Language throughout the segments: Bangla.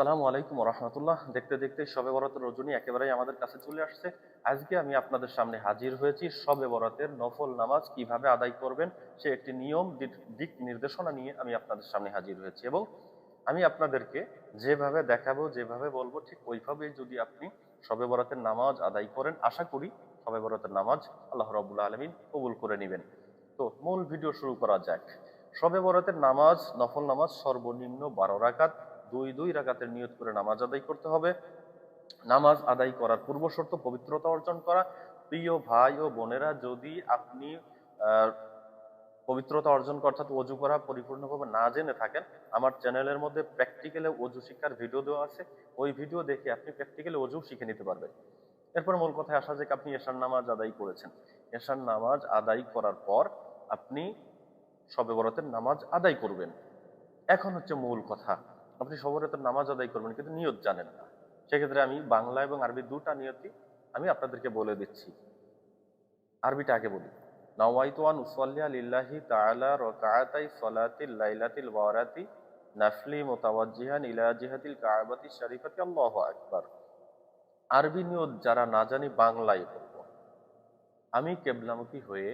আসসালামু আলাইকুম রহমতুল্লাহ। দেখতে দেখতে শবে বরাতের রজনী একেবারেই আমাদের কাছে চলে আসছে। আজকে আমি আপনাদের সামনে হাজির হয়েছি শবে বরাতের নফল নামাজ কিভাবে আদায় করবেন সে একটি নিয়ম দিক নির্দেশনা নিয়ে আমি আপনাদের সামনে হাজির হয়েছি, এবং আমি আপনাদেরকে যেভাবে দেখাবো, যেভাবে বলবো, ঠিক ওইভাবেই যদি আপনি শবে বরাতের নামাজ আদায় করেন, আশা করি শবে বরাতের নামাজ আল্লাহ রাব্বুল আলামিন কবুল করে নেবেন। তো মূল ভিডিও শুরু করা যাক। শবে বরাতের নামাজ, নফল নামাজ সর্বনিম্ন 12 রাকাত, দুই দুই রাকাতের নিয়ত করে নামাজ আদায় করতে হবে। নামাজ আদায় করার পূর্ব শর্ত পবিত্রতা অর্জন করা। প্রিয় ভাই ও বোনেরা, যদি আপনি আহ পবিত্রতা অর্জন করা অর্থাৎ অজু করা পরিপূর্ণভাবে না জেনে থাকেন, আমার চ্যানেলের মধ্যে প্র্যাকটিক্যালে অজু শিক্ষার ভিডিও দেওয়া আছে। ওই ভিডিও দেখে আপনি প্র্যাকটিক্যালি অজু শিখে নিতে পারবেন। এরপর মূল কথায় আসা যাক, আপনি এশার নামাজ আদায় করেছেন। এশার নামাজ আদায় করার পর আপনি শবে বরাতের নামাজ আদায় করবেন। এখন হচ্ছে মূল কথা, আপনি শবে বরাতের নামাজ আদায় করবেন কিন্তু নিয়ত জানেন না। সেক্ষেত্রে আমি বাংলা এবং আরবি দুটা নিয়তই আমি আপনাদেরকে বলে দিচ্ছি। আরবিটা আগে বলি। নাওয়াইতু আন উসাল্লিয়া লিল্লাহি তাআলা রাকাআতাই সালাতিল লাইলাতিল বারাতি নাফলি মুতাওয়াজ্জিহান ইলা জিহাতিল কাবাতি শরীফাতি, আল্লাহু আকবার। আরবি নিয়ত যারা না জানি বাংলায় বলবো। আমি কেবলামুখী হয়ে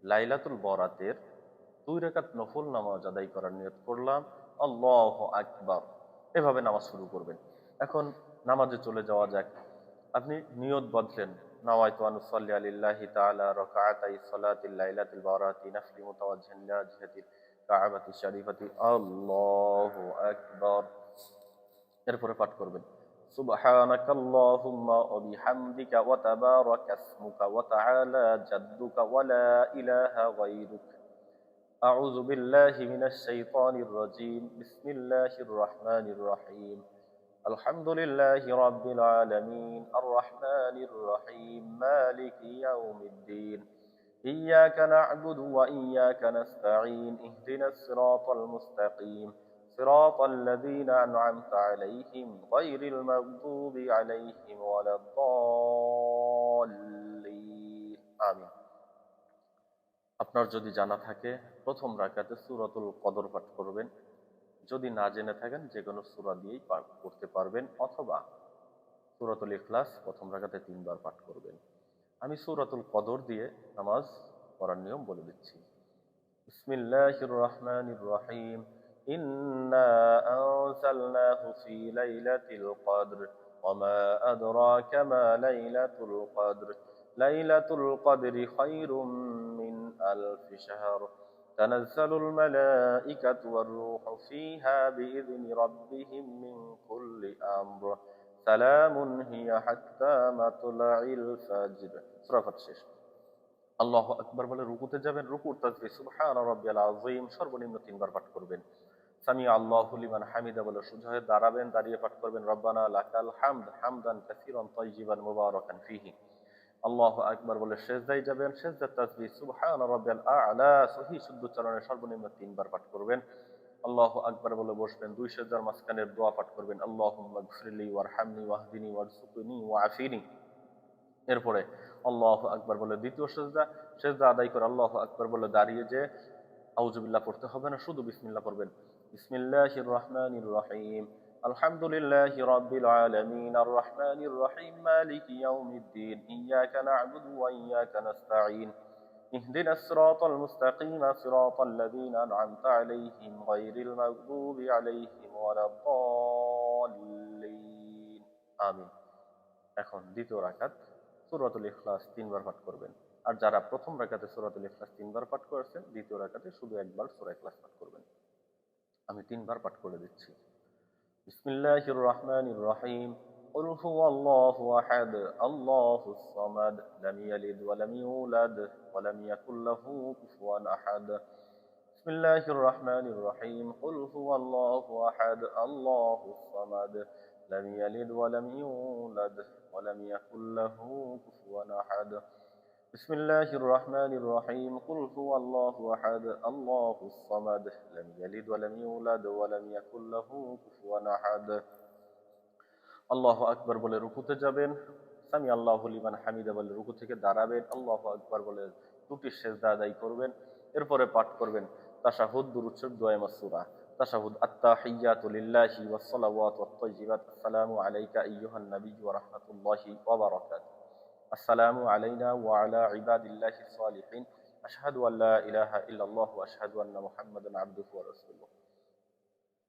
লাইলাতুল বরাতের 2 রাকাত নফল নামাজ আদায় করার নিয়ত করলাম, আল্লাহু আকবার। এভাবে নামাজ শুরু করবেন। এখন নামাজে চলে যাওয়া যাক। আপনি নিয়ত বদলেন, নাওয়াইতু আন উসাল্লি লিল্লাহি তাআলা রাকাআতাই সালাতিল লাইলাতিল বারাতি নাফলি মুতাওয়াজ্জিহান ইলা জিহাতিল কাবাতি শরীফাতি, আল্লাহু আকবার। এরপরে পাঠ করবেন সুবহানাকাল্লাহুম্মা ওয়া বিহামদিকা ওয়া তাবারাকা ইসমুকা ওয়া তাআলা জাদ্দুকা ওয়া লা ইলাহা গায়রুক। আউযু বিল্লাহি মিনাশ শাইতানির রাজীম। বিসমিল্লাহির রহমানির রহিম। আলহামদুলিল্লাহি রাব্বিল আলামিন আর রহমানির রহিম মালিকি ইয়াউমিদ্দিন। إياك نعبد وإياك نستعين اهدنا الصراط المستقيم صراط الذين أنعمت عليهم غير المغضوب عليهم ولا الضالين آمين। আপনার যদি জানা থাকে প্রথম রাকাতে সূরাতুল কদর পাঠ করবেন। যদি না জেনে থাকেন যে কোনো সূরা দিয়েই পাঠ করতে পারবেন, অথবা সূরাতুল ইখলাস প্রথম রাকাতে 3 বার পাঠ করবেন। আমি সূরাতুল কদর দিয়ে নামাজ পড়ার নিয়ম বলে দিচ্ছি। বিসমিল্লাহির রহমানির রহিম। ইন্না আনজালনাহু ফি লাইলাতিল কদর ওয়া মা আদরাকা মা লাইলাতুল কদর লাইলাতুল কদরি খায়রুম মিন আলফি শাহর তানাজ্জালুল মালাঈকাতু ওয়ার রূহু ফিহা বিইذনি রাব্বিহিম মিন কুল্লি আমর সালামুন হিয়া হাত্তা মাতলাইল ফাজর। সূরা ফাতিহা শেষ। আল্লাহু আকবার বলে রুকুতে যাবেন। রুকুর তাসবিহ সুবহান রাব্বিয়াল আযীম সর্বনিম্ন 3 বার পাঠ করবেন। সামি আল্লাহু লিমান হামিদা বলে সোজা হয়ে দাঁড়াবেন, দাঁড়িয়ে পাঠ করবেন রব্বানা লাকাল হামদ হামদান কাসীরান তাইয়িবান মুবারাকান ফীহি। আল্লাহু আকবার বলে সিজদায় যাবেন। সিজদার তাসবিহ সুবহান রাব্বিয়াল আ'লা সহিহ শুদ্ধ উচ্চারণে সর্বনিম্ন 3 বার পাঠ করবেন। আল্লাহু আকবার বলে বসবেন। দুই সিজদার মাঝখানের দোয়া পাঠ করবেন, আল্লাহুম্মা গফিরলি ওয়ারহামনি ওয়াহদিনি ওয়ারযুকনি ওয়াআফিনি। এরপরে আল্লাহু আকবার বলে দ্বিতীয় সেজদা, সেজদা আদায় করে আল্লাহু আকবার বলে দাঁড়িয়ে যে আউযুবিল্লাহ পড়তে হবে না, শুধু বিসমিল্লাহ পড়বেন। বিসমিল্লাহির রহমানির রহিম। আলহামদুলিল্লাহি রাব্বিল আলামিন আর রহমানির রহিম মালিকি ইয়াউমিদ্দিন ইয়াকা না'বুদু ওয়া ইয়াকা নাস্তাঈন ইহদিনাস সিরাতাল মুস্তাকিম সিরাতাল লাযীনা আন'আমতা আলাইহিম গায়রিল মাগদুবি আলাইহিম ওয়ালাদ-দাল্লিন। আমিন। এখন দ্বিতীয় রাকাত সূরাতুল ইখলাস 3 বার পাঠ করবেন। আর যারা প্রথম রাকাতে সূরাতুল ইখলাস 3 বার পাঠ করেছেন, দ্বিতীয় রাকাতে শুধু একবার সূরা ইখলাস পাঠ করবেন। আমি 3 বার পাঠ করে দিচ্ছি। বিসমিল্লাহির রহমানির রহিম। قل هو الله أحد الله الصمد لم يلد ولم يولد ولم يكن له كفوا أحد بسم الله الرحمن الرحيم قل هو الله أحد الله الصمد لم يلد ولم يولد ولم يكن له كفوا أحد بسم الله الرحمن الرحيم قل هو الله أحد الله الصمد لم يلد ولم يولد ولم يكن له كفوا أحد। আল্লাহু আকবার বলে রুকুতে যাবেন। সামি আল্লাহু লিমান হামিদা বলে রুকু থেকে দাঁড়াবেন। আল্লাহু আকবার বলে দুটি সিজদা আদায় করবেন। এরপরে পাঠ করবেন তাশাহুদ, দুরূদ শরীফ, দোয়া মাসসুরা। তাশাহুদ আত্তাহিয়াতু লিল্লাহি ওয়াস সালাওয়াতু ওয়াত তাইয়্যিবাত আসসালামু আলাইকা আইয়ুহান নাবিয়্যু ওয়া রাহমাতুল্লাহি ওয়া বারাকাতুহু আসসালামু আলাইনা ওয়া আলা ইবাদিল্লাহিস সালিহিন আশহাদু আল্লা ইলাহা ইল্লাল্লাহু ওয়া আশহাদু আন্না মুহাম্মাদান আবদুহু ওয়া রাসূলুহু।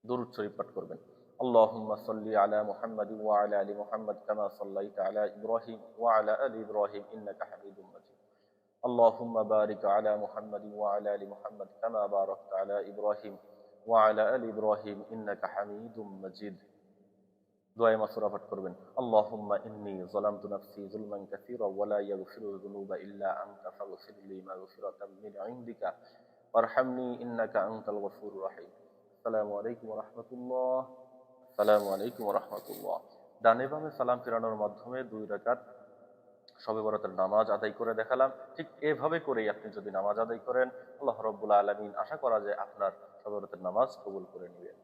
দুরূদ শরীফ পাঠ করবেন। আল্লাহুম্মা সাল্লি আলা মুহাম্মাদি ওয়া আলা আলি মুহাম্মাদ কামা সাল্লাইতা আলা ইব্রাহিম ওয়া আলা আলি ইব্রাহিম ইন্নাকা হামিদুম মাজিদ। আল্লাহুম্মা বারিক আলা মুহাম্মাদি ওয়া আলা আলি মুহাম্মাদ কামা বারাকতা আলা ইব্রাহিম ওয়া আলা আলি ইব্রাহিম ইন্নাকা হামিদুম মাজিদ। দোয়ায়ে মাসুরা পাঠ করবেন। আল্লাহুম্মা ইন্নী যালামতু নাফসি যুলমান কাসীরা ওয়া লা ইয়াগফিরুয যুনুবা ইল্লা আনতা ফাগফির লি মাগফিরাতাম মিন ইনদিকা ওয়ারহামনি ইন্নাকা আনতাল গফুরুর রাহিম। আসসালামু আলাইকুম ওয়া রাহমাতুল্লাহ। আসসালামু আলাইকুম ওয়া রাহমাতুল্লাহ। ডানে বামে সালাম ফেরানোর মাধ্যমে 2 রাকাত শবে বরাতের নামাজ আদায় করে দেখালাম। ঠিক এভাবে করেই আপনি যদি নামাজ আদায় করেন, আল্লাহ রাব্বুল আলামিন আশা করা যায় আপনার শবে বরাতের নামাজ কবুল করে নিবেন।